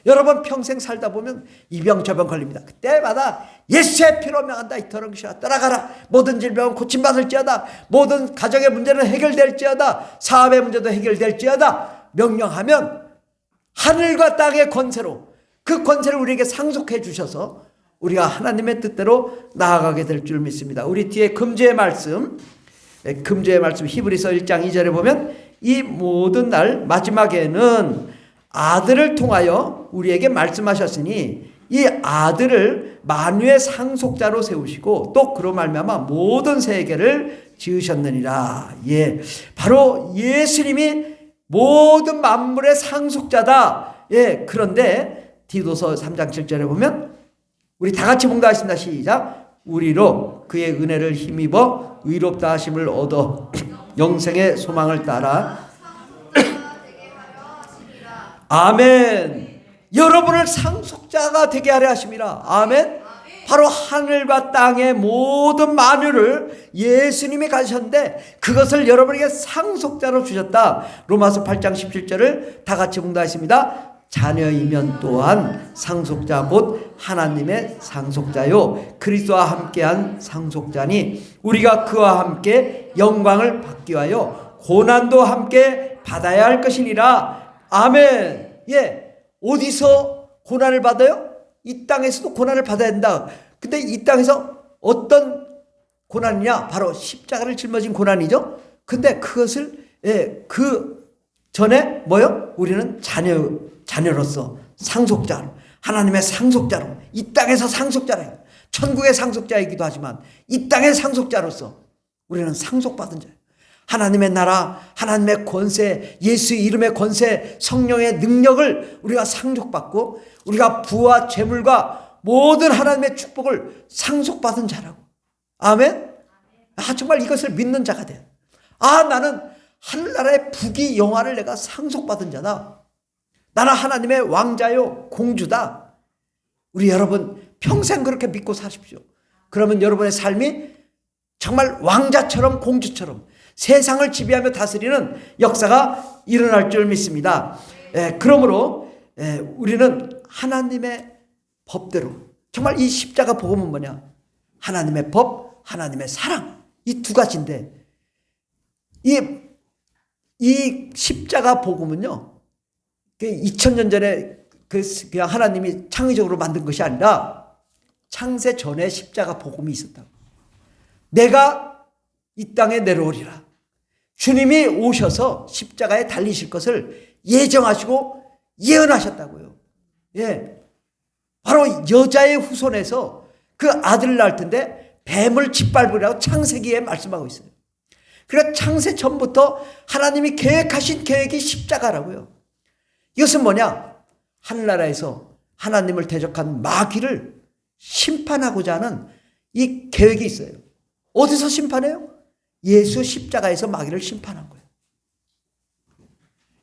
여러분 평생 살다 보면 이 병 저 병 걸립니다. 그때마다 예수의 피로 명한다. 이 더러운 귀신아 떠나가라. 모든 질병은 고침받을지어다. 모든 가정의 문제는 해결될지어다. 사업의 문제도 해결될지어다. 명령하면 하늘과 땅의 권세로 그 권세를 우리에게 상속해 주셔서 우리가 하나님의 뜻대로 나아가게 될 줄 믿습니다. 우리 뒤에 금주의 말씀 히브리서 1장 2절에 보면 이 모든 날 마지막에는 아들을 통하여 우리에게 말씀하셨으니 이 아들을 만유의 상속자로 세우시고 또 그로 말미암아 모든 세계를 지으셨느니라. 예, 바로 예수님이 모든 만물의 상속자다. 예, 그런데 디도서 3장 7절에 보면 우리 다 같이 봉독하겠습니다. 시작. 우리로 그의 은혜를 힘입어 의롭다 하심을 얻어 영생의 소망을 따라 아멘. 여러분을 상속자가 되게 하려 하심이라. 아멘. 바로 하늘과 땅의 모든 만유를 예수님이 가지셨는데 그것을 여러분에게 상속자로 주셨다. 로마서 8장 17절을 다 같이 봉독하겠습니다. 자녀이면 또한 상속자 곧 하나님의 상속자요 그리스도와 함께한 상속자니 우리가 그와 함께 영광을 받기 위하여 고난도 함께 받아야 할 것이니라. 아멘. 예, 어디서 고난을 받아요? 이 땅에서도 고난을 받아야 된다. 근데 이 땅에서 어떤 고난이냐? 바로 십자가를 짊어진 고난이죠. 근데 그것을 그 전에 뭐요? 우리는 자녀로서 상속자로, 하나님의 상속자로, 이 땅에서 상속자래요. 천국의 상속자이기도 하지만 이 땅의 상속자로서 우리는 상속받은 자예요. 하나님의 나라, 하나님의 권세, 예수 이름의 권세, 성령의 능력을 우리가 상속받고 우리가 부와 재물과 모든 하나님의 축복을 상속받은 자라고. 아멘. 정말 이것을 믿는 자가 돼요. 나는 하늘나라의 부귀 영화를 내가 상속받은 자다. 나는 하나님의 왕자요 공주다. 우리 여러분 평생 그렇게 믿고 사십시오. 그러면 여러분의 삶이 정말 왕자처럼 공주처럼 세상을 지배하며 다스리는 역사가 일어날 줄 믿습니다. 그러므로 우리는 하나님의 법대로, 정말 이 십자가 복음은 뭐냐? 하나님의 법, 하나님의 사랑, 이 두 가지인데 이 십자가 복음은요 2000년 전에 그냥 하나님이 창의적으로 만든 것이 아니라 창세 전에 십자가 복음이 있었다고. 내가 이 땅에 내려오리라. 주님이 오셔서 십자가에 달리실 것을 예정하시고 예언하셨다고요. 예, 바로 여자의 후손에서 그 아들을 낳을 텐데 뱀을 짓밟으라고 창세기에 말씀하고 있어요. 그러니까 창세 전부터 하나님이 계획하신 계획이 십자가라고요. 이것은 뭐냐? 하늘나라에서 하나님을 대적한 마귀를 심판하고자 하는 이 계획이 있어요. 어디서 심판해요? 예수 십자가에서 마귀를 심판한 거예요.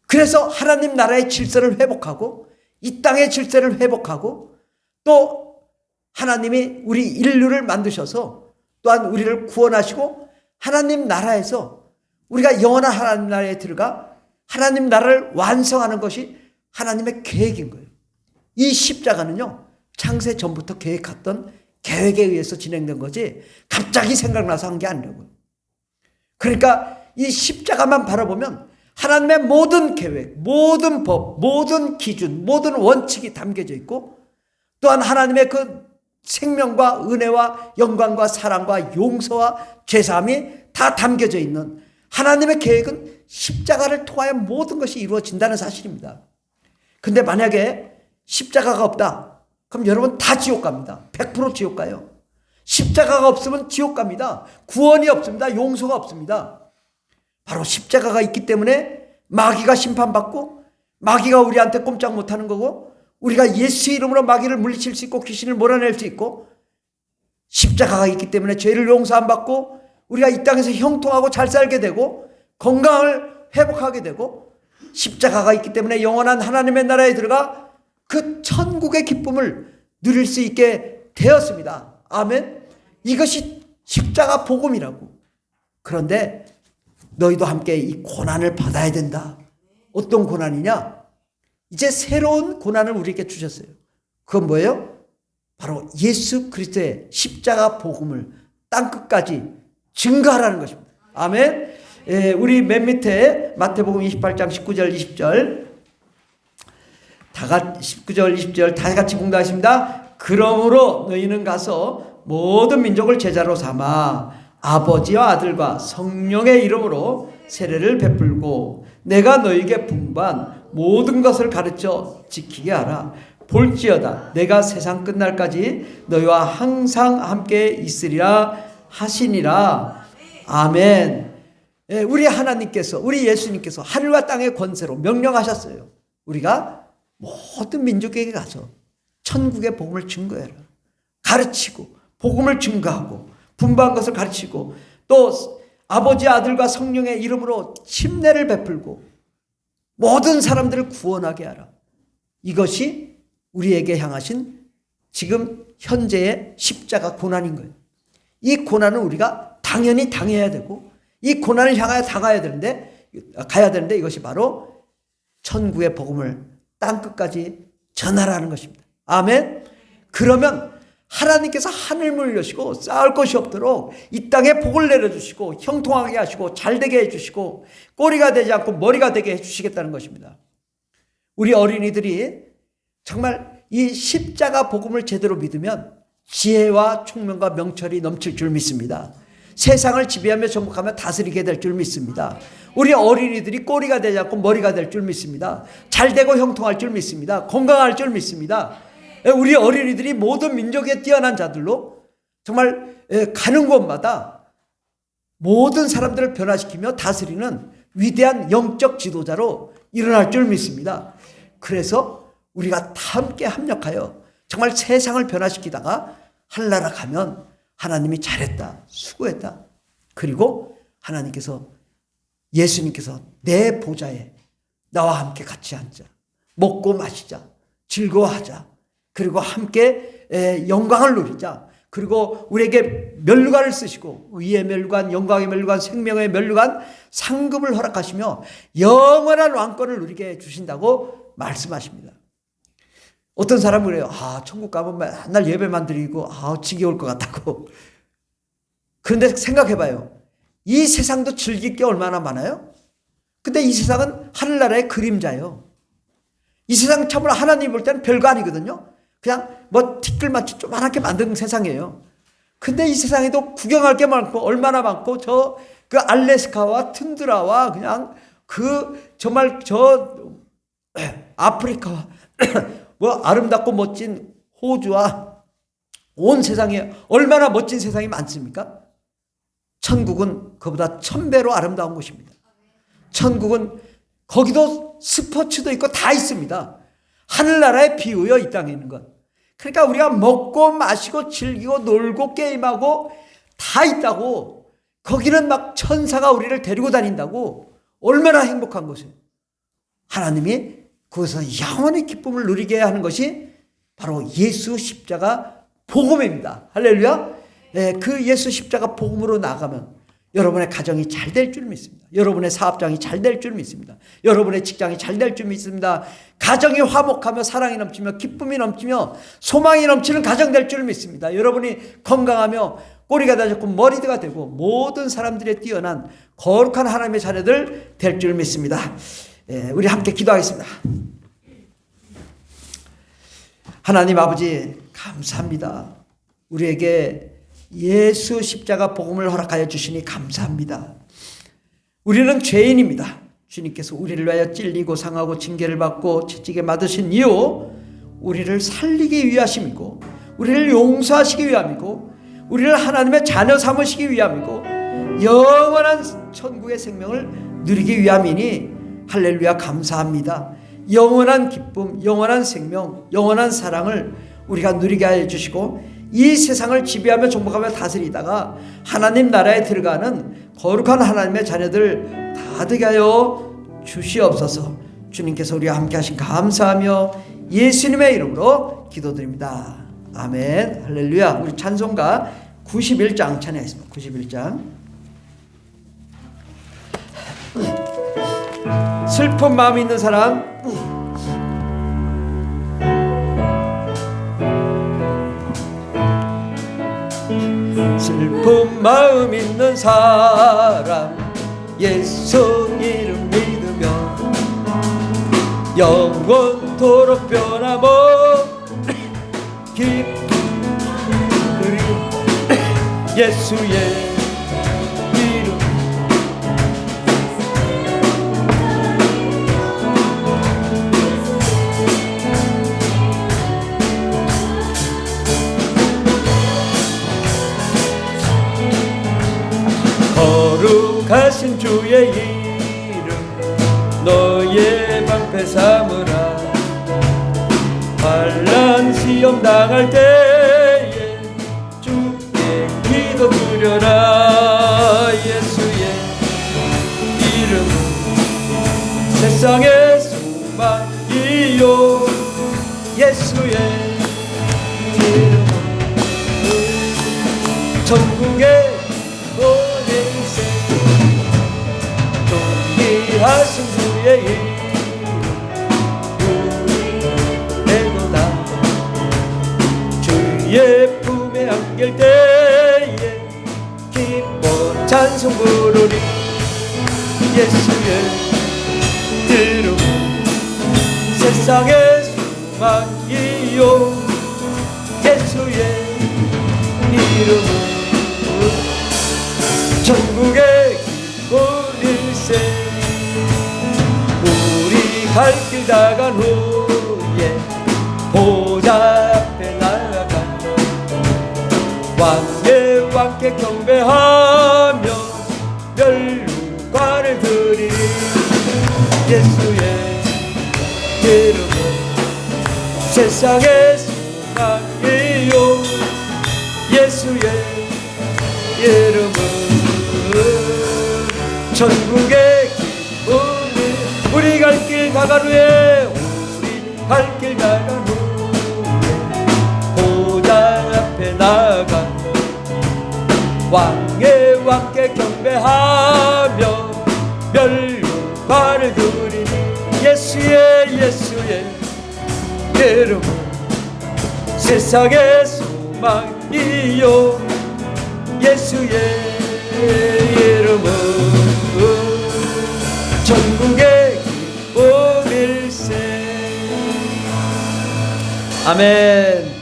그래서 하나님 나라의 질서를 회복하고 이 땅의 질서를 회복하고 또 하나님이 우리 인류를 만드셔서 또한 우리를 구원하시고 하나님 나라에서 우리가 영원한 하나님 나라에 들어가 하나님 나라를 완성하는 것이 하나님의 계획인 거예요. 이 십자가는요 창세 전부터 계획했던 계획에 의해서 진행된 거지 갑자기 생각나서 한 게 아니라고요. 그러니까 이 십자가만 바라보면 하나님의 모든 계획, 모든 법, 모든 기준, 모든 원칙이 담겨져 있고 또한 하나님의 그 생명과 은혜와 영광과 사랑과 용서와 죄사함이 다 담겨져 있는 하나님의 계획은 십자가를 통하여 모든 것이 이루어진다는 사실입니다. 근데 만약에 십자가가 없다, 그럼 여러분 다 지옥 갑니다. 100% 지옥 가요. 십자가가 없으면 지옥 갑니다. 구원이 없습니다. 용서가 없습니다. 바로 십자가가 있기 때문에 마귀가 심판받고 마귀가 우리한테 꼼짝 못하는 거고 우리가 예수 이름으로 마귀를 물리칠 수 있고 귀신을 몰아낼 수 있고 십자가가 있기 때문에 죄를 용서 안 받고 우리가 이 땅에서 형통하고 잘 살게 되고 건강을 회복하게 되고 십자가가 있기 때문에 영원한 하나님의 나라에 들어가 그 천국의 기쁨을 누릴 수 있게 되었습니다. 아멘. 이것이 십자가 복음이라고. 그런데 너희도 함께 이 고난을 받아야 된다. 어떤 고난이냐? 이제 새로운 고난을 우리에게 주셨어요. 그건 뭐예요? 바로 예수 그리스도의 십자가 복음을 땅끝까지 증거하라는 것입니다. 아멘. 우리 맨 밑에 마태복음 28장 19절 20절 19절 20절 다 같이 공부하십니다. 그러므로 너희는 가서 모든 민족을 제자로 삼아 아버지와 아들과 성령의 이름으로 세례를 베풀고 내가 너희에게 분부한 모든 것을 가르쳐 지키게 하라. 볼지어다 내가 세상 끝날까지 너희와 항상 함께 있으리라 하시니라. 아멘. 우리 하나님께서, 우리 예수님께서 하늘과 땅의 권세로 명령하셨어요. 우리가 모든 민족에게 가서 천국의 복음을 증거해라. 가르치고 복음을 증거하고 분부한 것을 가르치고 또 아버지 아들과 성령의 이름으로 침례를 베풀고 모든 사람들을 구원하게 하라. 이것이 우리에게 향하신 지금 현재의 십자가 고난인 거예요. 이 고난은 우리가 당연히 당해야 되고 이 고난을 향하여 가야 되는데 이것이 바로 천국의 복음을 땅끝까지 전하라는 것입니다. 아멘. 그러면 하나님께서 하늘문을 여시고 쌓을 것이 없도록 이 땅에 복을 내려주시고 형통하게 하시고 잘되게 해주시고 꼬리가 되지 않고 머리가 되게 해주시겠다는 것입니다. 우리 어린이들이 정말 이 십자가 복음을 제대로 믿으면 지혜와 총명과 명철이 넘칠 줄 믿습니다. 세상을 지배하며 정복하며 다스리게 될 줄 믿습니다. 우리 어린이들이 꼬리가 되지 않고 머리가 될 줄 믿습니다. 잘되고 형통할 줄 믿습니다. 건강할 줄 믿습니다. 우리 어린이들이 모든 민족에 뛰어난 자들로 정말 가는 곳마다 모든 사람들을 변화시키며 다스리는 위대한 영적 지도자로 일어날 줄 믿습니다. 그래서 우리가 다 함께 합력하여 정말 세상을 변화시키다가 하늘나라 가면 하나님이 잘했다, 수고했다. 그리고 하나님께서, 예수님께서 내 보좌에 나와 함께 같이 앉자, 먹고 마시자, 즐거워하자, 그리고 함께 영광을 누리자. 그리고 우리에게 멸류관을 쓰시고 의의 멸류관, 영광의 멸류관, 생명의 멸류관, 상급을 허락하시며 영원한 왕권을 누리게 해주신다고 말씀하십니다. 어떤 사람은 그래요. 천국 가면 맨날 예배만 드리고 지겨울 것 같다고. 그런데 생각해봐요. 이 세상도 즐길 게 얼마나 많아요? 근데 이 세상은 하늘나라의 그림자예요. 이 세상 참으로 하나님 볼 때는 별거 아니거든요. 그냥 티끌만치 조그맣게 만든 세상이에요. 근데 이 세상에도 구경할 게 많고 얼마나 많고 그 알래스카와 툰드라와 그냥 정말 아프리카와 아름답고 멋진 호주와 온 세상에 얼마나 멋진 세상이 많습니까? 천국은 그보다 1000배로 아름다운 곳입니다. 천국은 거기도 스포츠도 있고 다 있습니다. 하늘나라에 비유여 이 땅에 있는 것. 그러니까 우리가 먹고 마시고 즐기고 놀고 게임하고 다 있다고. 거기는 막 천사가 우리를 데리고 다닌다고. 얼마나 행복한 곳이에요. 하나님이 거기서 영원히 기쁨을 누리게 하는 것이 바로 예수 십자가 복음입니다. 할렐루야. 그 예수 십자가 복음으로 나가면 여러분의 가정이 잘 될 줄 믿습니다. 여러분의 사업장이 잘 될 줄 믿습니다. 여러분의 직장이 잘 될 줄 믿습니다. 가정이 화목하며 사랑이 넘치며 기쁨이 넘치며 소망이 넘치는 가정 될 줄 믿습니다. 여러분이 건강하며 꼬리가 다졌고 머리가 되고 모든 사람들의 뛰어난 거룩한 하나님의 자녀들 될 줄 믿습니다. 우리 함께 기도하겠습니다. 하나님 아버지 감사합니다. 우리에게 예수 십자가 복음을 허락하여 주시니 감사합니다. 우리는 죄인입니다. 주님께서 우리를 위하여 찔리고 상하고 징계를 받고 채찍에 맞으신 이유, 우리를 살리기 위하심이고 우리를 용서하시기 위함이고 우리를 하나님의 자녀 삼으시기 위함이고 영원한 천국의 생명을 누리기 위함이니 할렐루야 감사합니다. 영원한 기쁨, 영원한 생명, 영원한 사랑을 우리가 누리게 하여 주시고 이 세상을 지배하며 정복하며 다스리다가 하나님 나라에 들어가는 거룩한 하나님의 자녀들 다 되게 하여 주시옵소서. 주님께서 우리와 함께 하신 감사하며 예수님의 이름으로 기도드립니다. 아멘. 할렐루야. 우리 찬송가 91장 찬양하겠습니다. 91장. 슬픈 마음 있는 사람, 슬픈 마음 있는 사람, 예수 이름 믿으며 영원토록 변함없 드리고 예수의 이름 거룩하신 주의 이름 너의 방패 삼으라. 환난 시험 당할 때에 주께 기도 드려라. 예수의 이름은 세상의 소망이요. 예수의 이름은 전국의 보내세. 존귀하신 주의 이름 주의 품에 안길 때에 기뻐 찬송 부르리. 예수의 이름은 세상의 소망이요. 예수의 이름은 전국의 기쁨일세. 우리 갈 길 다간 후에 보좌 앞에 나아가 왕의 왕께 경배하며 멸류관을 드리리. 예수의 이름은 세상의 소망이요. 예수의 이름은 전국의 기쁨이. 우리 갈 길 다간 후에 우리 갈 길 다간 후에 보좌 앞에 나가 왕의 왕께 경배하며 멸류관을 드리니. 예수의 이름은 세상의 소망이요. 예수의 이름은 전국의 기쁨일세. 아멘.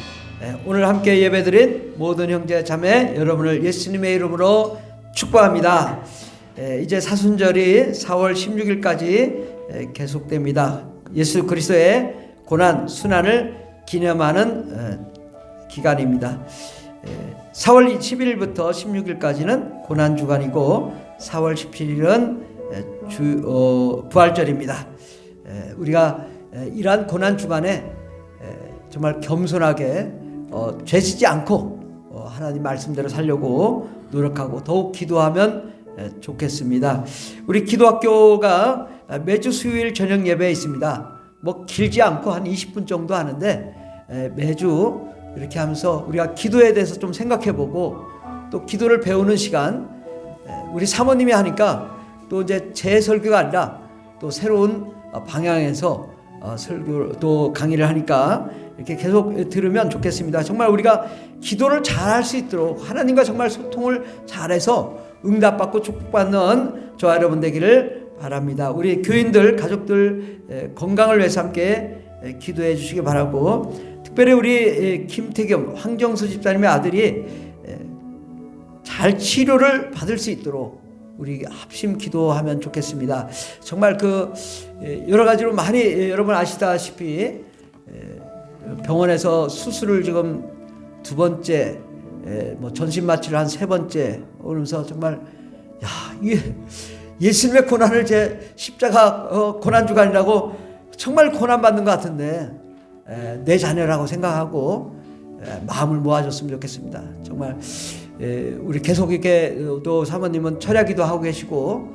오늘 함께 예배드린 모든 형제 자매 여러분을 예수님의 이름으로 축복합니다. 이제 사순절이 4월 16일까지 계속됩니다. 예수 그리스도의 고난 순환을 기념하는 기간입니다. 4월 10일부터 16일까지는 고난 주간이고 4월 17일은 부활절입니다. 우리가 이러한 고난 주간에 정말 겸손하게 죄지지 않고 하나님 말씀대로 살려고 노력하고 더욱 기도하면 좋겠습니다. 우리 기도학교가 매주 수요일 저녁 예배에 있습니다. 뭐 길지 않고 한 20분 정도 하는데 매주 이렇게 하면서 우리가 기도에 대해서 좀 생각해보고 또 기도를 배우는 시간, 우리 사모님이 하니까 또 이제 제 설교가 아니라 또 새로운 방향에서 설교 또 강의를 하니까 이렇게 계속 들으면 좋겠습니다. 정말 우리가 기도를 잘할 수 있도록 하나님과 정말 소통을 잘해서 응답받고 축복받는 저와 여러분 되기를 바랍니다. 우리 교인들, 가족들 건강을 위해서 함께 기도해 주시기 바라고, 특별히 우리 김태겸, 황정수 집사님의 아들이 잘 치료를 받을 수 있도록 우리 합심 기도하면 좋겠습니다. 정말 여러 가지로 많이 여러분 아시다시피 병원에서 수술을 지금 2번째, 뭐 전신 마취를 한 3번째 오면서 정말 예수님의 고난을 제 십자가 고난 주간이라고 정말 고난 받는 것 같은데 내 자녀라고 생각하고 마음을 모아줬으면 좋겠습니다. 정말 우리 계속 이렇게 또 사모님은 철야기도 하고 계시고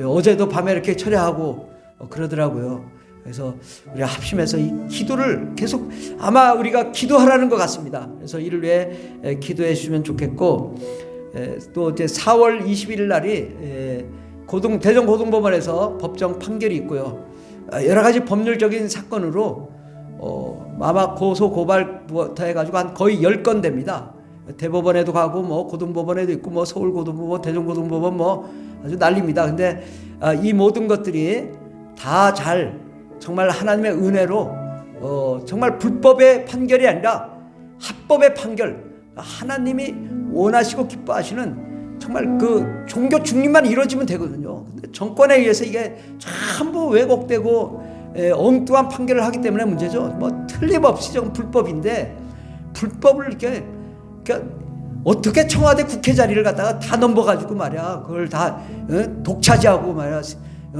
어제도 밤에 이렇게 철야하고 그러더라고요. 그래서 우리가 합심해서 이 기도를 계속 아마 우리가 기도하라는 것 같습니다. 그래서 이를 위해 기도해 주시면 좋겠고, 또 이제 4월 21일 날이 대전고등법원에서 법정 판결이 있고요. 여러 가지 법률적인 사건으로 아마 고소 고발부터 해가지고 한 거의 10건 됩니다. 대법원에도 가고 뭐 고등법원에도 있고 뭐 서울고등법원, 대전고등법원 뭐 아주 난립니다. 근데 이 모든 것들이 다 잘 정말 하나님의 은혜로 정말 불법의 판결이 아니라 합법의 판결, 하나님이 원하시고 기뻐하시는 정말 그 종교 중립만 이루어지면 되거든요. 근데 정권에 의해서 이게 전부 왜곡되고 엉뚱한 판결을 하기 때문에 문제죠. 뭐 틀림없이 좀 불법인데, 불법을 이렇게 어떻게 청와대 국회 자리를 갖다가 다 넘버가지고 말이야, 그걸 다 독차지하고 말이야,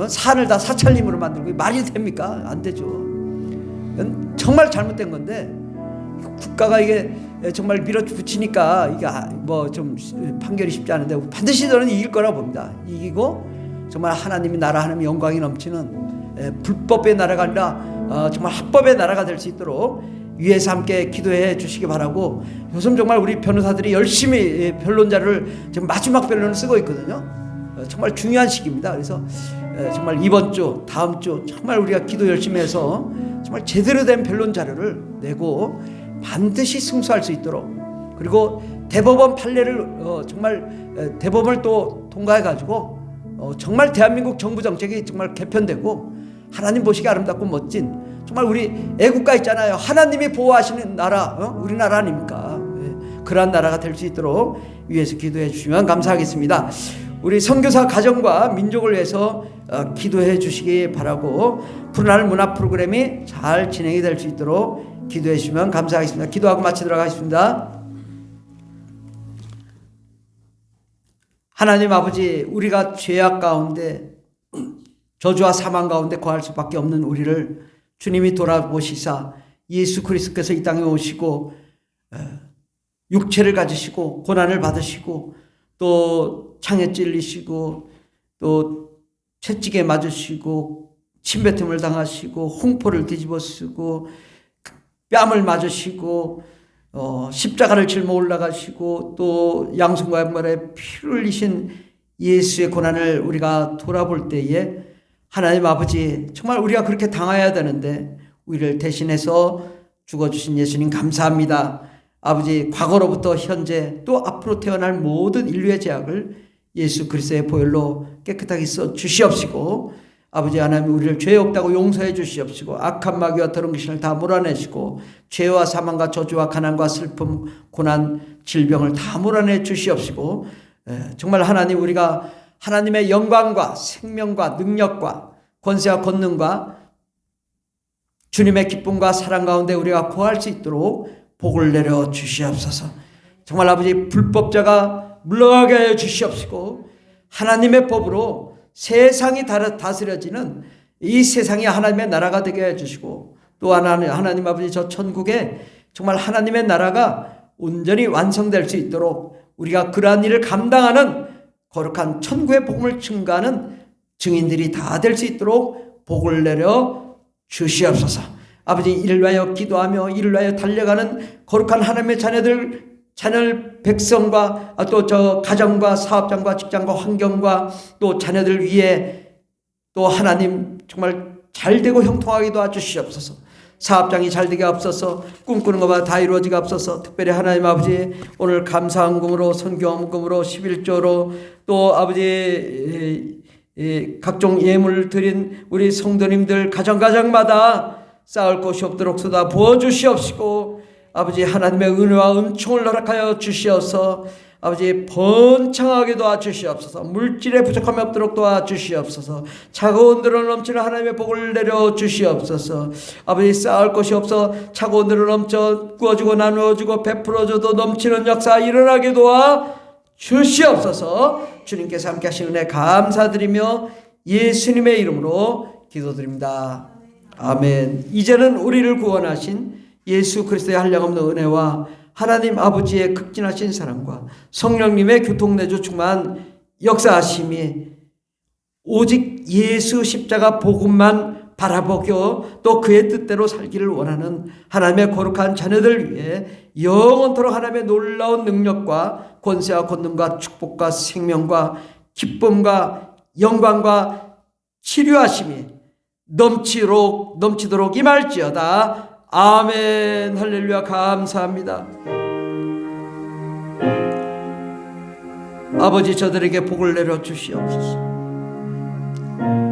산을 다 사찰림으로 만들고 말이 됩니까? 안 되죠. 이건 정말 잘못된 건데, 국가가 이게 정말 밀어붙이니까 이게 뭐 좀 판결이 쉽지 않은데 반드시 저는 이길 거라 봅니다. 이기고 정말 하나님의 나라, 하나님의 영광이 넘치는 불법의 나라가 아니라 정말 합법의 나라가 될 수 있도록 위에서 함께 기도해 주시기 바라고, 요즘 정말 우리 변호사들이 열심히 변론자를 지금 마지막 변론을 쓰고 있거든요. 정말 중요한 시기입니다. 그래서 정말 이번 주, 다음 주 정말 우리가 기도 열심히 해서 정말 제대로 된 변론 자료를 내고 반드시 승소할 수 있도록, 그리고 대법원 판례를 정말 대법원을 또 통과해 가지고 정말 대한민국 정부 정책이 정말 개편되고 하나님 보시기 아름답고 멋진 정말 우리 애국가 있잖아요. 하나님이 보호하시는 나라, 우리나라 아닙니까? 그러한 나라가 될 수 있도록 위에서 기도해 주시면 감사하겠습니다. 우리 선교사 가정과 민족을 위해서 기도해 주시기 바라고, 푸른하늘 문화 프로그램이 잘 진행이 될 수 있도록 기도해 주시면 감사하겠습니다. 기도하고 마치도록 하겠습니다. 하나님 아버지, 우리가 죄악 가운데 저주와 사망 가운데 거할 수밖에 없는 우리를 주님이 돌아보시사 예수 그리스도께서 이 땅에 오시고 육체를 가지시고 고난을 받으시고 또 창에 찔리시고 또 채찍에 맞으시고 침뱉음을 당하시고 홍포를 뒤집어 쓰고 뺨을 맞으시고 십자가를 짊어 올라가시고 또 양손과 양발에 피를 흘리신 예수의 고난을 우리가 돌아볼 때에 하나님 아버지, 정말 우리가 그렇게 당해야 되는데 우리를 대신해서 죽어주신 예수님 감사합니다. 아버지, 과거로부터 현재 또 앞으로 태어날 모든 인류의 죄악을 예수 그리스도의 보혈로 깨끗하게 써 주시옵시고, 아버지 하나님 우리를 죄 없다고 용서해 주시옵시고, 악한 마귀와 더러운 귀신을 다 몰아내시고 죄와 사망과 저주와 가난과 슬픔, 고난, 질병을 다 몰아내 주시옵시고, 정말 하나님 우리가 하나님의 영광과 생명과 능력과 권세와 권능과 주님의 기쁨과 사랑 가운데 우리가 거할 수 있도록 복을 내려 주시옵소서. 정말 아버지, 불법자가 물러가게 하여 주시옵시고, 하나님의 법으로 세상이 다스려지는 이 세상이 하나님의 나라가 되게 해주시고, 또 하나님 아버지, 저 천국에 정말 하나님의 나라가 온전히 완성될 수 있도록 우리가 그러한 일을 감당하는 거룩한 천국의 복음을 증가하는 증인들이 다 될 수 있도록 복을 내려 주시옵소서. 아버지, 이를 위하여 기도하며 이를 위하여 달려가는 거룩한 하나님의 자녀 백성과 또 저 가정과 사업장과 직장과 환경과 또 자녀들 위해 또 하나님 정말 잘되고 형통하게 도와주시옵소서. 사업장이 잘되게 앞서서 꿈꾸는 것마다 다 이루어지게 앞서서, 특별히 하나님 아버지, 오늘 감사헌금으로 선교헌금으로 11조로 또 아버지 각종 예물을 드린 우리 성도님들 가정마다 쌓을 곳이 없도록 쏟아 부어주시옵시고, 아버지 하나님의 은혜와 은총을 허락하여 주시어서 아버지 번창하게 도와주시옵소서. 물질에 부족함이 없도록 도와주시옵소서. 차가운 들어 넘치는 하나님의 복을 내려 주시옵소서. 아버지, 쌓을 것이 없어 차가운 들어 넘쳐 구워주고 나누어주고 베풀어줘도 넘치는 역사 일어나게 도와 주시옵소서. 주님께서 함께 하신 은혜 감사드리며 예수님의 이름으로 기도드립니다. 아멘. 이제는 우리를 구원하신 예수 그리스도의 한량없는 은혜와 하나님 아버지의 극진하신 사랑과 성령님의 교통내주 충만 역사하심이 오직 예수 십자가 복음만 바라보고 또 그의 뜻대로 살기를 원하는 하나님의 거룩한 자녀들 위해 영원토록 하나님의 놀라운 능력과 권세와 권능과 축복과 생명과 기쁨과 영광과 치료하심이 넘치도록 임할지어다. 아멘. 할렐루야. 감사합니다. 아버지, 저들에게 복을 내려 주시옵소서.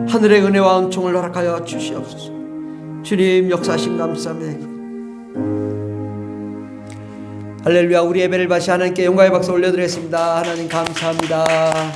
하늘의 은혜와 은총을 허락하여 주시옵소서. 주님 역사하심 감사합니다. 할렐루야. 우리 예배를 다시 하나님께 영광의 박수 올려드리겠습니다. 하나님 감사합니다.